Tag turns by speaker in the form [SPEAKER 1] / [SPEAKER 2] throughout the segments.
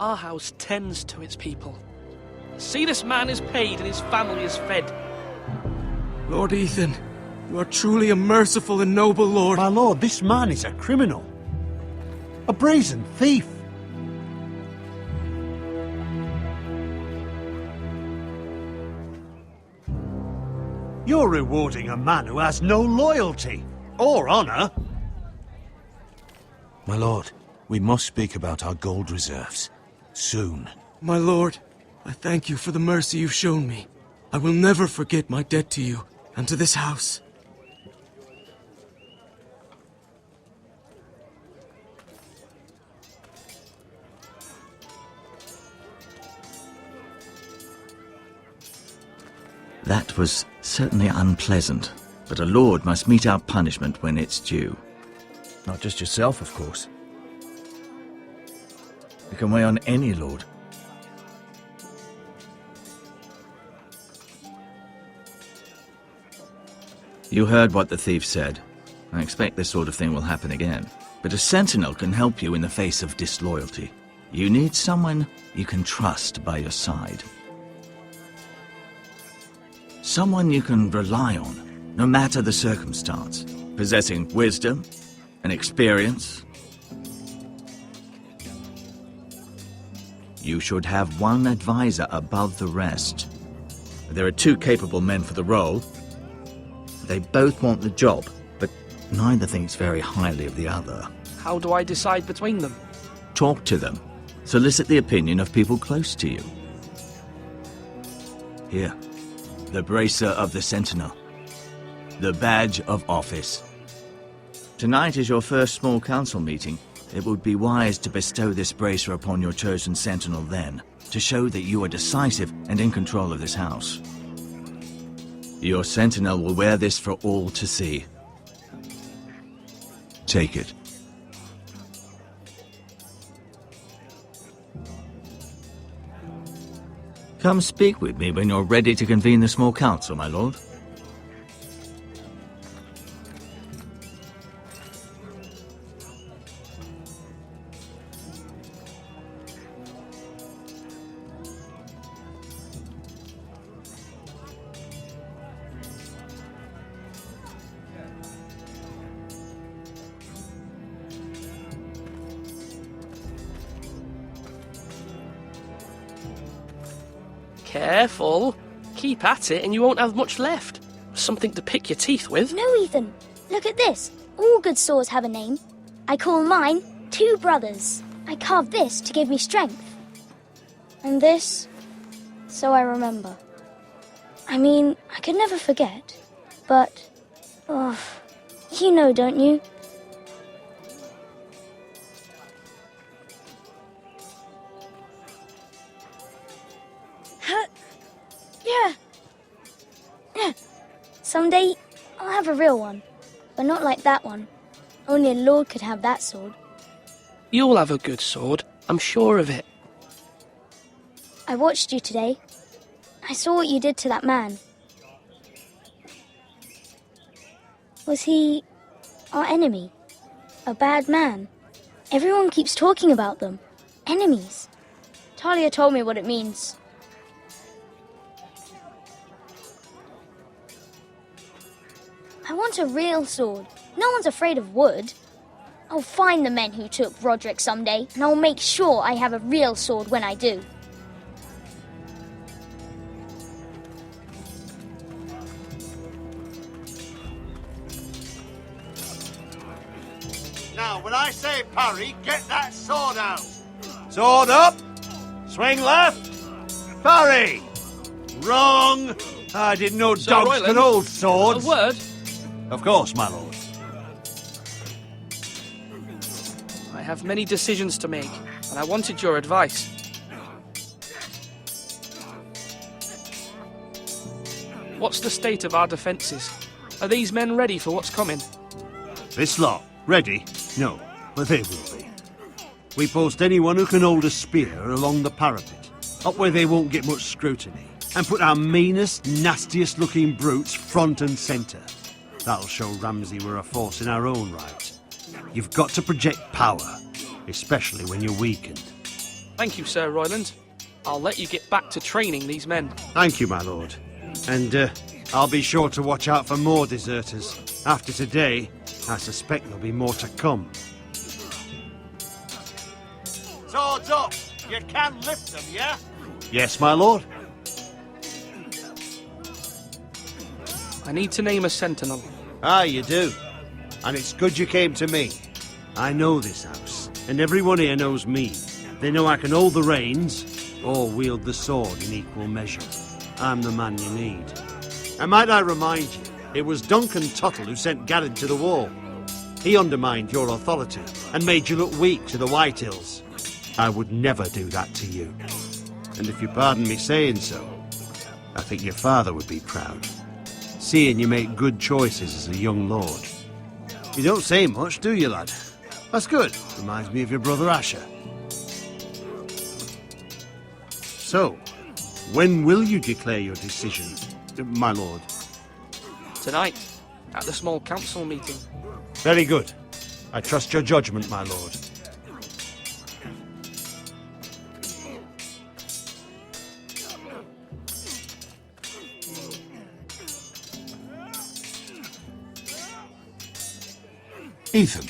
[SPEAKER 1] Our house tends to its people. See, this man is paid and his family is fed.
[SPEAKER 2] Lord Ethan, you are truly a merciful and noble lord.
[SPEAKER 3] My lord, this man is a criminal. A brazen thief. You're rewarding a man who has no loyalty or honor.
[SPEAKER 4] My lord, we must speak about our gold reserves. Soon.
[SPEAKER 2] My lord, I thank you for the mercy you've shown me. I will never forget my debt to you and to this house.
[SPEAKER 5] That was certainly unpleasant, but a lord must mete out punishment when it's due.
[SPEAKER 6] Not just yourself, of course.
[SPEAKER 5] It can weigh on any lord. You heard what the thief said. I expect this sort of thing will happen again. But a sentinel can help you in the face of disloyalty. You need someone you can trust by your side. Someone you can rely on, no matter the circumstance. Possessing wisdom and experience. You should have one advisor above the rest. There are two capable men for the role. They both want the job, but neither thinks very highly of the other.
[SPEAKER 1] How do I decide between them?
[SPEAKER 5] Talk to them. Solicit the opinion of people close to you. Here, the bracer of the Sentinel. The badge of office. Tonight is your first small council meeting. It would be wise to bestow this bracer upon your chosen Sentinel then, to show that you are decisive and in control of this house. Your Sentinel will wear this for all to see.
[SPEAKER 4] Take it.
[SPEAKER 5] Come speak with me when you're ready to convene the small council, my lord.
[SPEAKER 1] Careful. Keep at it and you won't have much left. Something to pick your teeth with.
[SPEAKER 7] No, Ethan. Look at this. All good swords have a name. I call mine Two Brothers. I carved this to give me strength. And this, so I remember. I mean, I could never forget. But, oh, you know, don't you? Yeah. Someday, I'll have a real one. But not like that one. Only a lord could have that sword.
[SPEAKER 1] You'll have a good sword. I'm sure of it.
[SPEAKER 7] I watched you today. I saw what you did to that man. Was he our enemy? A bad man? Everyone keeps talking about them. Enemies. Talia told me what it means. I want a real sword. No one's afraid of wood. I'll find the men who took Roderick someday, and I'll make sure I have a real sword when I do.
[SPEAKER 3] Now, when I say parry, get that sword out. Sword up. Swing left. Parry. Wrong. I didn't know
[SPEAKER 1] Sir
[SPEAKER 3] dogs
[SPEAKER 1] Royland,
[SPEAKER 3] could hold swords.
[SPEAKER 1] A word?
[SPEAKER 3] Of course, my lord.
[SPEAKER 1] I have many decisions to make, and I wanted your advice. What's the state of our defences? Are these men ready for what's coming?
[SPEAKER 3] This lot, ready? No, but they will be. We post anyone who can hold a spear along the parapet, up where they won't get much scrutiny, and put our meanest, nastiest looking brutes front and centre. That'll show Ramsay we're a force in our own right. You've got to project power, especially when you're weakened.
[SPEAKER 1] Thank you, Sir Royland. I'll let you get back to training these men.
[SPEAKER 3] Thank you, my lord. And I'll be sure to watch out for more deserters. After today, I suspect there'll be more to come.
[SPEAKER 8] Swords up! You can lift them, yeah?
[SPEAKER 3] Yes, my lord.
[SPEAKER 1] I need to name a sentinel.
[SPEAKER 3] Ah, you do. And it's good you came to me. I know this house, and everyone here knows me. They know I can hold the reins, or wield the sword in equal measure. I'm the man you need. And might I remind you, it was Duncan Tuttle who sent Garrett to the wall. He undermined your authority, and made you look weak to the Whitehills. I would never do that to you. And if you pardon me saying so, I think your father would be proud, seeing you make good choices as a young lord. You don't say much, do you, lad? That's good. Reminds me of your brother Asher. So, when will you declare your decision, my lord?
[SPEAKER 1] Tonight, at the small council meeting.
[SPEAKER 3] Very good. I trust your judgment, my lord.
[SPEAKER 4] Ethan.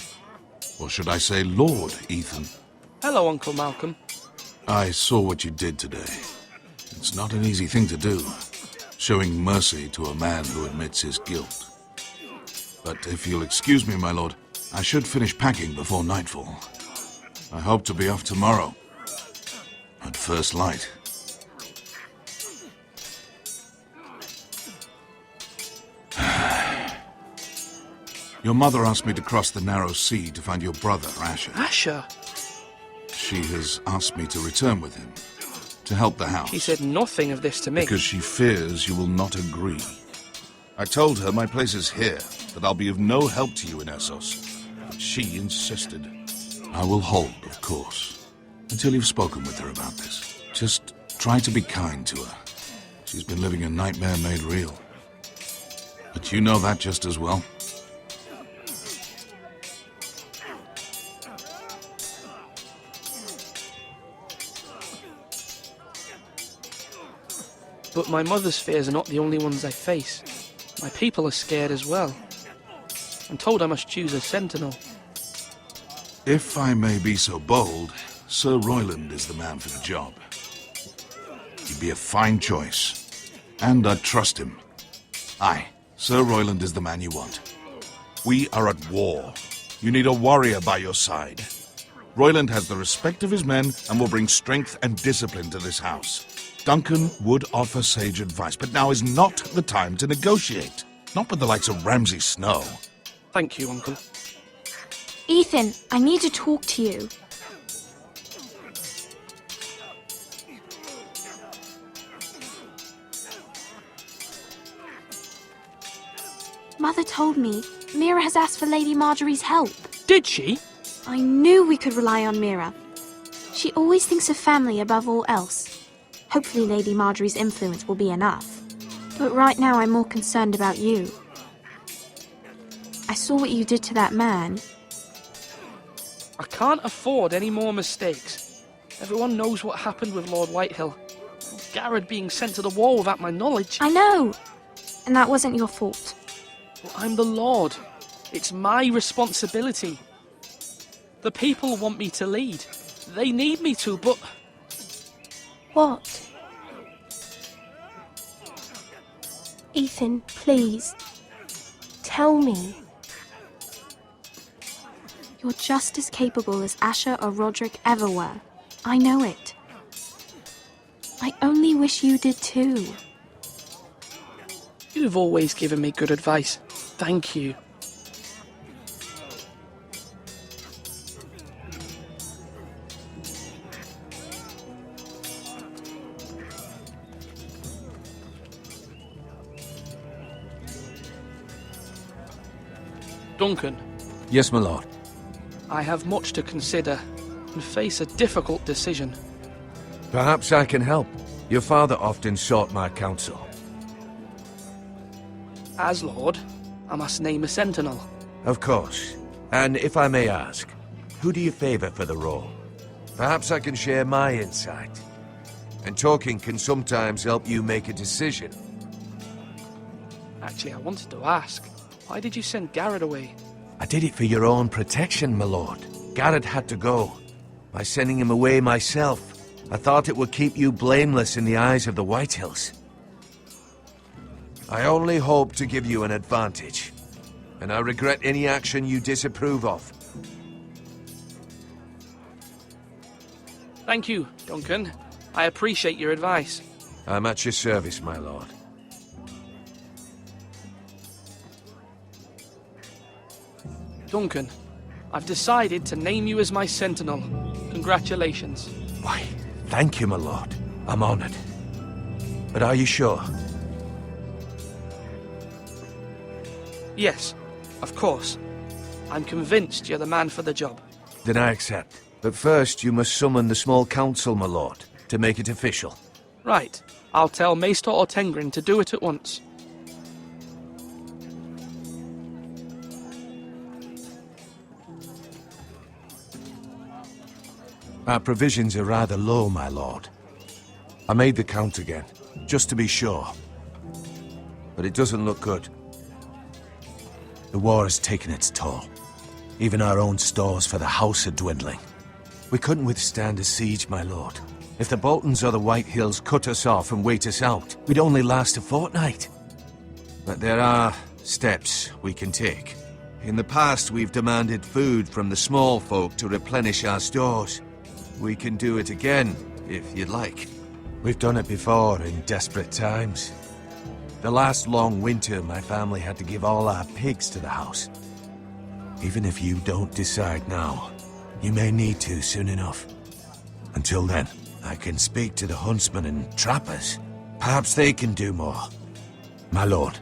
[SPEAKER 4] Or should I say Lord Ethan?
[SPEAKER 1] Hello, Uncle Malcolm.
[SPEAKER 4] I saw what you did today. It's not an easy thing to do, showing mercy to a man who admits his guilt. But if you'll excuse me, my lord, I should finish packing before nightfall. I hope to be off tomorrow, at first light. Your mother asked me to cross the narrow sea to find your brother, Asher.
[SPEAKER 1] Asher?
[SPEAKER 4] She has asked me to return with him, to help the house.
[SPEAKER 1] She said nothing of this to me.
[SPEAKER 4] Because she fears you will not agree. I told her my place is here, that I'll be of no help to you in Essos. But she insisted. I will hold, of course, until you've spoken with her about this. Just try to be kind to her. She's been living a nightmare made real. But you know that just as well.
[SPEAKER 1] But my mother's fears are not the only ones I face. My people are scared as well. I'm told I must choose a sentinel.
[SPEAKER 4] If I may be so bold, Sir Royland is the man for the job. He'd be a fine choice. And I trust him. Aye, Sir Royland is the man you want. We are at war. You need a warrior by your side. Royland has the respect of his men and will bring strength and discipline to this house. Duncan would offer sage advice, but now is not the time to negotiate. Not with the likes of Ramsay Snow.
[SPEAKER 1] Thank you, Uncle.
[SPEAKER 9] Ethan, I need to talk to you. Mother told me Mira has asked for Lady Marjorie's help.
[SPEAKER 1] Did she?
[SPEAKER 9] I knew we could rely on Mira. She always thinks of family above all else. Hopefully Lady Marjorie's influence will be enough. But right now I'm more concerned about you. I saw what you did to that man.
[SPEAKER 1] I can't afford any more mistakes. Everyone knows what happened with Lord Whitehill. Garrett being sent to the wall without my knowledge.
[SPEAKER 9] I know! And that wasn't your fault.
[SPEAKER 1] Well, I'm the Lord. It's my responsibility. The people want me to lead. They need me to, but...
[SPEAKER 9] What?
[SPEAKER 10] Ethan, please. Tell me.
[SPEAKER 9] You're just as capable as Asher or Roderick ever were. I know it. I only wish you did too.
[SPEAKER 1] You've always given me good advice. Thank you. Duncan.
[SPEAKER 6] Yes, my lord.
[SPEAKER 1] I have much to consider and face a difficult decision.
[SPEAKER 6] Perhaps I can help. Your father often sought my counsel.
[SPEAKER 1] As Lord, I must name a sentinel.
[SPEAKER 6] Of course. And if I may ask, who do you favor for the role? Perhaps I can share my insight. And talking can sometimes help you make a decision.
[SPEAKER 1] Actually, I wanted to ask, why did you send Garrett away?
[SPEAKER 6] I did it for your own protection, my lord. Garrett had to go. By sending him away myself, I thought it would keep you blameless in the eyes of the Whitehills. I only hope to give you an advantage, and I regret any action you disapprove of.
[SPEAKER 1] Thank you, Duncan. I appreciate your advice.
[SPEAKER 6] I'm at your service, my lord.
[SPEAKER 1] Duncan, I've decided to name you as my sentinel. Congratulations.
[SPEAKER 6] Why, thank you, my lord. I'm honored. But are you sure?
[SPEAKER 1] Yes, of course. I'm convinced you're the man for the job.
[SPEAKER 6] Then I accept. But first, you must summon the small council, my lord, to make it official.
[SPEAKER 1] Right. I'll tell Maester Ortengrin to do it at once.
[SPEAKER 6] Our provisions are rather low, my lord. I made the count again, just to be sure. But it doesn't look good. The war has taken its toll. Even our own stores for the house are dwindling. We couldn't withstand a siege, my lord. If the Boltons or the Whitehills cut us off and wait us out, we'd only last a fortnight. But there are steps we can take. In the past, we've demanded food from the small folk to replenish our stores. We can do it again, if you'd like. We've done it before in desperate times. The last long winter, my family had to give all our pigs to the house. Even if you don't decide now, you may need to soon enough. Until then, I can speak to the huntsmen and trappers. Perhaps they can do more. My lord.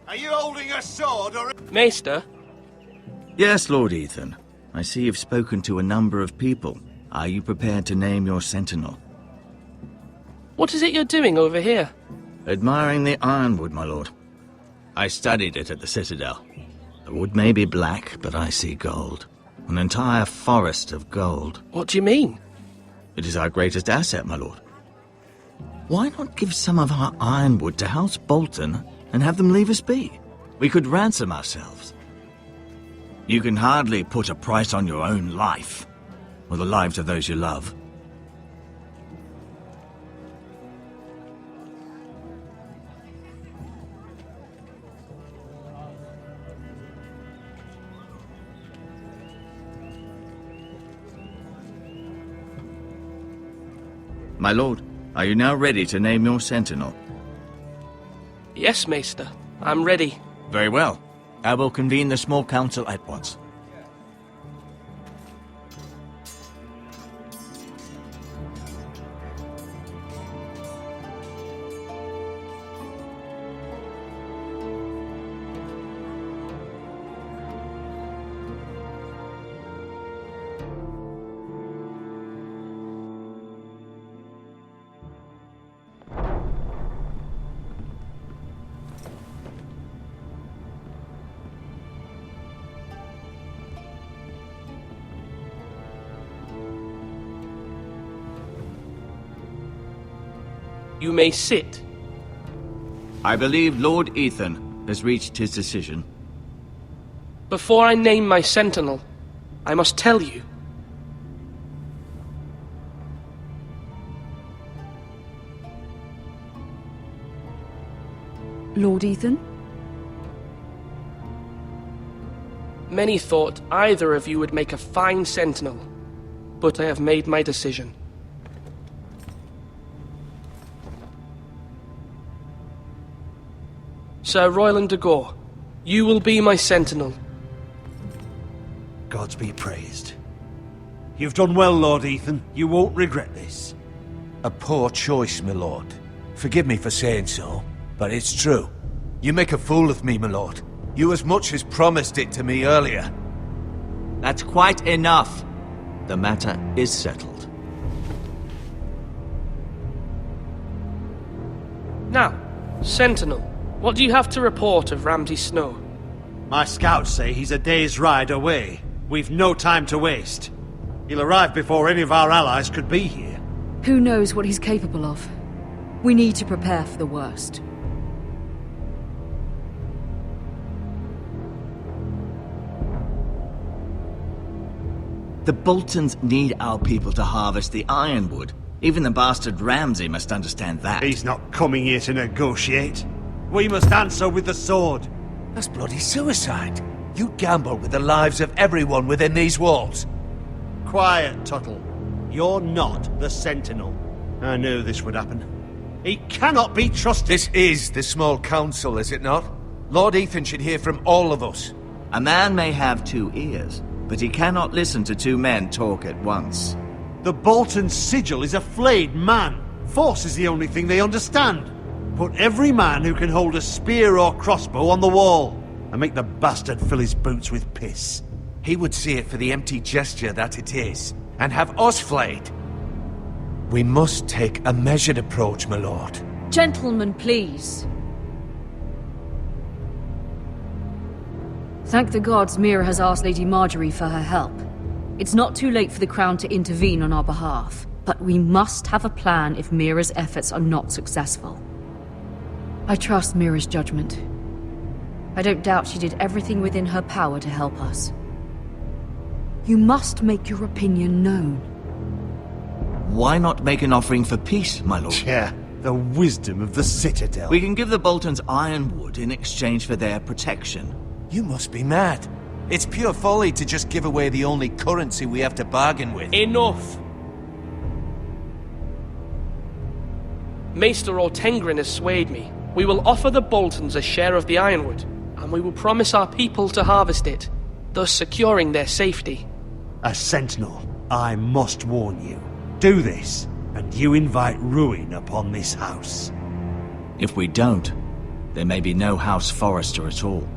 [SPEAKER 8] Are you holding a sword or...
[SPEAKER 1] Maester?
[SPEAKER 5] Yes, Lord Ethan. I see you've spoken to a number of people. Are you prepared to name your sentinel?
[SPEAKER 1] What is it you're doing over here?
[SPEAKER 5] Admiring the ironwood, my lord. I studied it at the Citadel. The wood may be black, but I see gold. An entire forest of gold.
[SPEAKER 1] What do you mean?
[SPEAKER 5] It is our greatest asset, my lord. Why not give some of our ironwood to House Bolton and have them leave us be? We could ransom ourselves. You can hardly put a price on your own life, or the lives of those you love. My lord, are you now ready to name your sentinel?
[SPEAKER 1] Yes, Maester. I'm ready.
[SPEAKER 5] Very well. I will convene the small council at once.
[SPEAKER 1] You may sit.
[SPEAKER 5] I believe Lord Ethan has reached his decision.
[SPEAKER 1] Before I name my sentinel, I must tell you.
[SPEAKER 11] Lord Ethan?
[SPEAKER 1] Many thought either of you would make a fine sentinel, but I have made my decision. Sir Royland de Gore, you will be my sentinel.
[SPEAKER 3] Gods be praised. You've done well, Lord Ethan. You won't regret this.
[SPEAKER 6] A poor choice, my lord. Forgive me for saying so, but it's true. You make a fool of me, my lord. You as much as promised it to me earlier.
[SPEAKER 5] That's quite enough. The matter is settled.
[SPEAKER 1] Now, Sentinel, what do you have to report of Ramsay Snow?
[SPEAKER 3] My scouts say he's a day's ride away. We've no time to waste. He'll arrive before any of our allies could be here.
[SPEAKER 11] Who knows what he's capable of? We need to prepare for the worst.
[SPEAKER 5] The Boltons need our people to harvest the ironwood. Even the bastard Ramsay must understand that.
[SPEAKER 3] He's not coming here to negotiate. We must answer with the sword.
[SPEAKER 6] That's bloody suicide. You gamble with the lives of everyone within these walls.
[SPEAKER 3] Quiet, Tuttle. You're not the Sentinel. I knew this would happen. He cannot be trusted.
[SPEAKER 6] This is the small council, is it not? Lord Ethan should hear from all of us.
[SPEAKER 5] A man may have 2 ears, but he cannot listen to 2 men talk at once.
[SPEAKER 3] The Bolton sigil is a flayed man. Force is the only thing they understand. Put every man who can hold a spear or crossbow on the wall, and make the bastard fill his boots with piss.
[SPEAKER 6] He would see it for the empty gesture that it is, and have us flayed. We must take a measured approach, my lord.
[SPEAKER 11] Gentlemen, please. Thank the gods Mira has asked Lady Marjorie for her help. It's not too late for the Crown to intervene on our behalf, but we must have a plan if Mira's efforts are not successful. I trust Mira's judgment. I don't doubt she did everything within her power to help us. You must make your opinion known.
[SPEAKER 5] Why not make an offering for peace, my lord?
[SPEAKER 3] Yeah, the wisdom of the Citadel.
[SPEAKER 5] We can give the Boltons ironwood in exchange for their protection.
[SPEAKER 6] You must be mad. It's pure folly to just give away the only currency we have to bargain with.
[SPEAKER 1] Enough! Maester Ortengrin has swayed me. We will offer the Boltons a share of the ironwood, and we will promise our people to harvest it, thus securing their safety.
[SPEAKER 3] As Sentinel, I must warn you. Do this, and you invite ruin upon this house.
[SPEAKER 5] If we don't, there may be no House Forrester at all.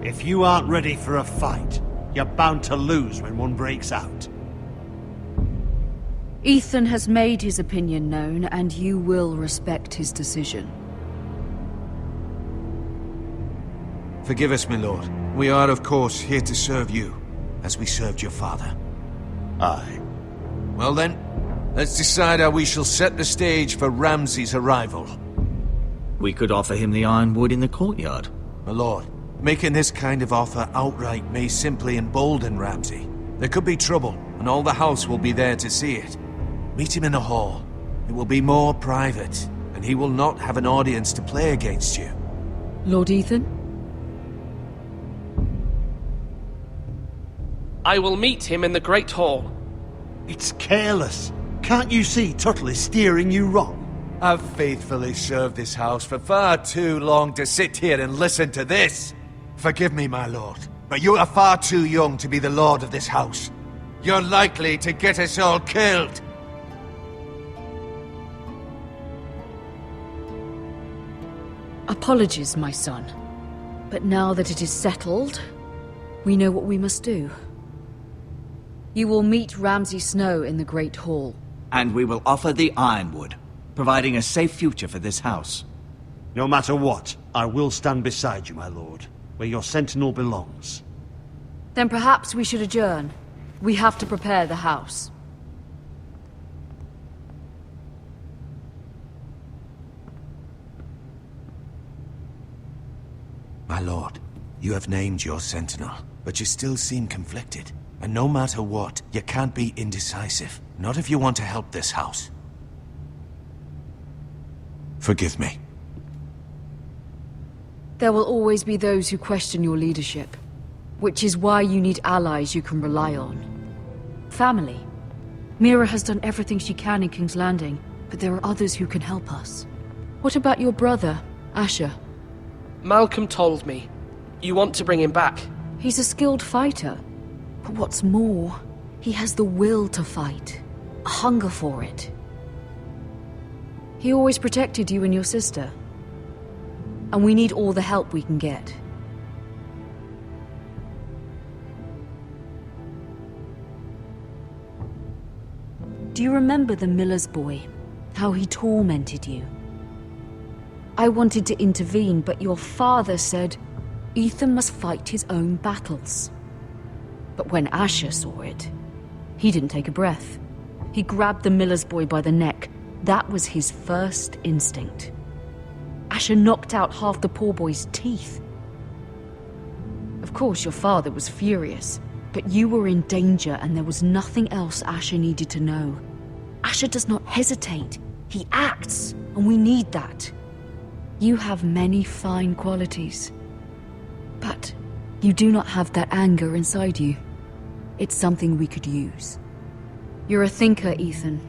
[SPEAKER 3] If you aren't ready for a fight, you're bound to lose when one breaks out.
[SPEAKER 11] Ethan has made his opinion known, and you will respect his decision.
[SPEAKER 6] Forgive us, my lord. We are, of course, here to serve you, as we served your father.
[SPEAKER 3] Aye.
[SPEAKER 6] Well then, let's decide how we shall set the stage for Ramsay's arrival.
[SPEAKER 5] We could offer him the ironwood in the courtyard.
[SPEAKER 6] My lord, making this kind of offer outright may simply embolden Ramsay. There could be trouble, and all the house will be there to see it. Meet him in the hall. It will be more private, and he will not have an audience to play against you.
[SPEAKER 11] Lord Ethan?
[SPEAKER 1] I will meet him in the Great Hall.
[SPEAKER 3] It's careless. Can't you see Tuttle is steering you wrong?
[SPEAKER 6] I've faithfully served this house for far too long to sit here and listen to this. Forgive me, my lord, but you are far too young to be the lord of this house. You're likely to get us all killed.
[SPEAKER 11] Apologies, my son. But now that it is settled, we know what we must do. You will meet Ramsay Snow in the Great Hall.
[SPEAKER 5] And we will offer the ironwood, providing a safe future for this house.
[SPEAKER 3] No matter what, I will stand beside you, my lord, where your sentinel belongs.
[SPEAKER 11] Then perhaps we should adjourn. We have to prepare the house.
[SPEAKER 6] My lord, you have named your sentinel, but you still seem conflicted. And no matter what, you can't be indecisive. Not if you want to help this house. Forgive me.
[SPEAKER 11] There will always be those who question your leadership, which is why you need allies you can rely on. Family. Mira has done everything she can in King's Landing, but there are others who can help us. What about your brother, Asher?
[SPEAKER 1] Malcolm told me. You want to bring him back?
[SPEAKER 11] He's a skilled fighter. But what's more, he has the will to fight. A hunger for it. He always protected you and your sister. And we need all the help we can get. Do you remember the miller's boy? How he tormented you? I wanted to intervene, but your father said Ethan must fight his own battles. But when Asher saw it, he didn't take a breath. He grabbed the miller's boy by the neck. That was his first instinct. Asher knocked out half the poor boy's teeth. Of course, your father was furious, but you were in danger and there was nothing else Asher needed to know. Asher does not hesitate. He acts, and we need that. You have many fine qualities, but you do not have that anger inside you. It's something we could use. You're a thinker, Ethan.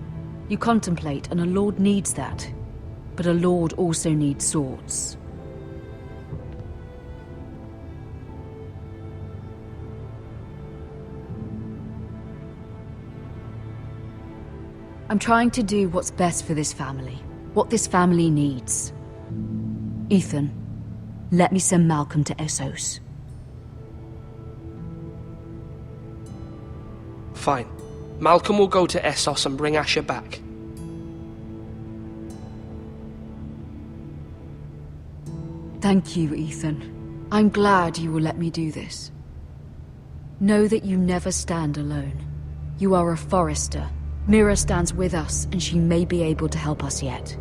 [SPEAKER 11] You contemplate, and a lord needs that. But a lord also needs swords. I'm trying to do what's best for this family, what this family needs. Ethan, let me send Malcolm to Essos.
[SPEAKER 1] Fine. Malcolm will go to Essos and bring Asher back.
[SPEAKER 11] Thank you, Ethan. I'm glad you will let me do this. Know that you never stand alone. You are a Forrester. Mira stands with us, and she may be able to help us yet.